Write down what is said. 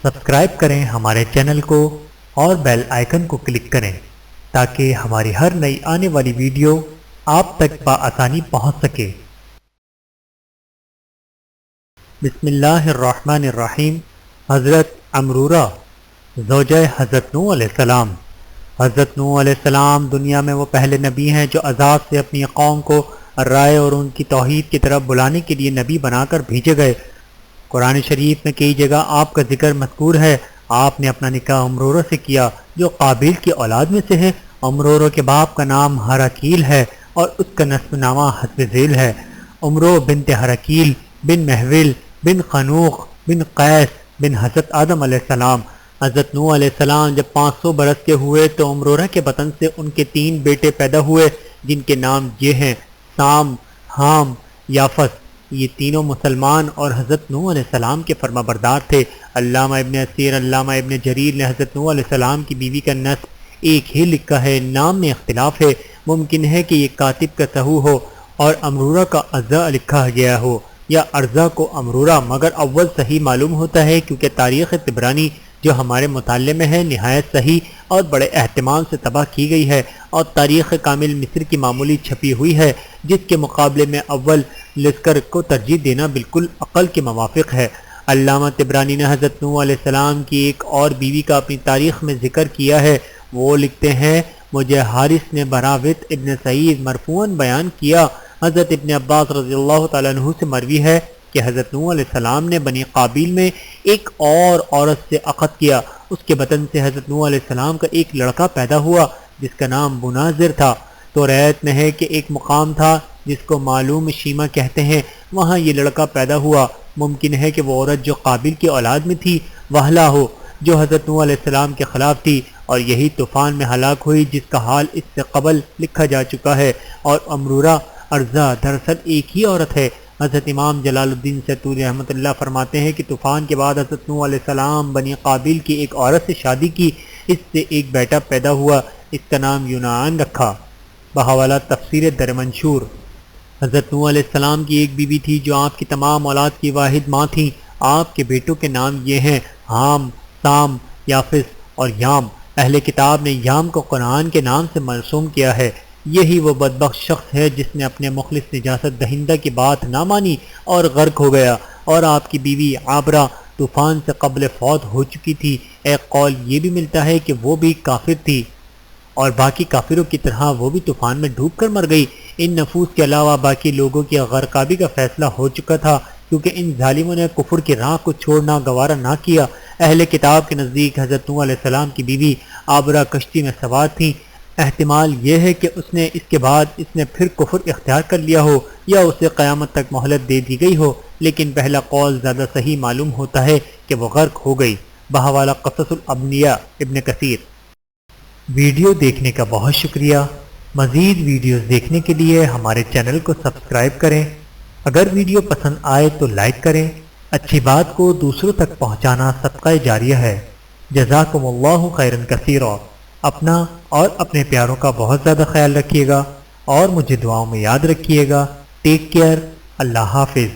Subscribe کریں ہمارے channel کو اور بیل آئیکن کو کلک کریں تاکہ ہماری ہر نئی آنے والی ویڈیو آپ تک بآسانی پہنچ سکے۔ بسم اللہ الرحمن الرحیم۔ حضرت امرورہ زوجہ حضرت نوح علیہ السلام۔ حضرت نوح علیہ السلام دنیا میں وہ پہلے نبی ہیں جو عذاب سے اپنی قوم کو رائے اور ان کی توحید کی طرف بلانے کے لیے نبی بنا کر بھیجے گئے۔ قرآن شریف میں کئی جگہ آپ کا ذکر مذکور ہے۔ آپ نے اپنا نکاح امرورہ سے کیا جو قابیل کی اولاد میں سے ہے۔ امرورہ کے باپ کا نام ہراکیل ہے اور اس کا نسب نامہ حسب ذیل ہے۔ امرو بنت ہراکیل بن محول بن خنوخ بن قیس بن حضرت آدم علیہ السلام۔ حضرت نوح علیہ السلام جب 500 برس کے ہوئے تو امرورہ کے بطن سے ان کے 3 بیٹے پیدا ہوئے جن کے نام یہ ہیں سام، حام، یافس۔ یہ تینوں مسلمان اور حضرت نوح علیہ السلام کے فرما بردار تھے۔ علامہ ابن اسیر، علامہ ابن جریر نے حضرت نوح علیہ السلام کی بیوی کا نسب ایک ہی لکھا ہے، نام میں اختلاف ہے۔ ممکن ہے کہ یہ کاتب کا سہو ہو اور امرورہ کا ارزا لکھا گیا ہو یا ارزا کو امرورہ، مگر اول صحیح معلوم ہوتا ہے کیونکہ تاریخ طبرانی جو ہمارے مطالعے میں ہے نہایت صحیح اور بڑے اہتمام سے طبع کی گئی ہے، اور تاریخ کامل مصر کی معمولی چھپی ہوئی ہے جس کے مقابلے میں اول لذکر کو ترجیح دینا بالکل عقل کے موافق ہے۔ علامہ طبرانی نے حضرت نوح علیہ السلام کی ایک اور بیوی کا اپنی تاریخ میں ذکر کیا ہے۔ وہ لکھتے ہیں مجھے حارث نے براوت ابن سعید مرفوعاً بیان کیا، حضرت ابن عباس رضی اللہ تعالیٰ عنہ سے مروی ہے کہ حضرت نوح علیہ السلام نے بنی قابیل میں ایک اور عورت سے عقد کیا، اس کے بطن سے حضرت نوح علیہ السلام کا ایک لڑکا پیدا ہوا جس کا نام بناظر تھا۔ تو روایت میں ہے کہ ایک مقام تھا جس کو معلوم شیمہ کہتے ہیں، وہاں یہ لڑکا پیدا ہوا۔ ممکن ہے کہ وہ عورت جو قابیل کی اولاد میں تھی وہلا ہو جو حضرت نوح علیہ السلام کے خلاف تھی اور یہی طوفان میں ہلاک ہوئی جس کا حال اس سے قبل لکھا جا چکا ہے۔ اور امرورہ ارزا دراصل ایک ہی عورت ہے۔ حضرت امام جلال الدین سیتوطی رحمۃ اللہ فرماتے ہیں کہ طوفان کے بعد حضرت نوح علیہ السلام بنی قابیل کی ایک عورت سے شادی کی، اس سے ایک بیٹا پیدا ہوا، اس کا نام یونان رکھا۔ بحوالہ تفسیر در منشور۔ حضرت نوح علیہ السلام کی ایک بیوی تھی جو آپ کی تمام اولاد کی واحد ماں تھیں۔ آپ کے بیٹوں کے نام یہ ہیں حام، سام، یافس اور یام۔ اہل کتاب نے یام کو قرآن کے نام سے مرسوم کیا ہے۔ یہی وہ بدبخت شخص ہے جس نے اپنے مخلص نجاست دہندہ کی بات نہ مانی اور غرق ہو گیا، اور آپ کی بیوی عابرہ طوفان سے قبل فوت ہو چکی تھی۔ ایک قول یہ بھی ملتا ہے کہ وہ بھی کافر تھی اور باقی کافروں کی طرح وہ بھی طوفان میں ڈوب کر مر گئی۔ ان نفوس کے علاوہ باقی لوگوں کی غرقابی کا فیصلہ ہو چکا تھا کیونکہ ان ظالموں نے کفر کی راہ کو چھوڑنا گوارا نہ کیا۔ اہل کتاب کے نزدیک حضرت نوح علیہ السلام کی بیوی عابرہ کشتی میں سوار تھیں۔ احتمال یہ ہے کہ اس کے بعد اس نے پھر کفر اختیار کر لیا ہو یا اسے قیامت تک مہلت دے دی گئی ہو، لیکن پہلا قول زیادہ صحیح معلوم ہوتا ہے کہ وہ غرق ہو گئی۔ بحوالہ قصص الانبیاء ابن کثیر۔ ویڈیو دیکھنے کا بہت شکریہ۔ مزید ویڈیوز دیکھنے کے لیے ہمارے چینل کو سبسکرائب کریں۔ اگر ویڈیو پسند آئے تو لائک کریں۔ اچھی بات کو دوسروں تک پہنچانا صدقہ جاریہ ہے۔ جزاکم اللہ خیرا کثیرا۔ اپنا اور اپنے پیاروں کا بہت زیادہ خیال رکھیے گا اور مجھے دعاؤں میں یاد رکھیے گا۔ Take care. اللہ حافظ۔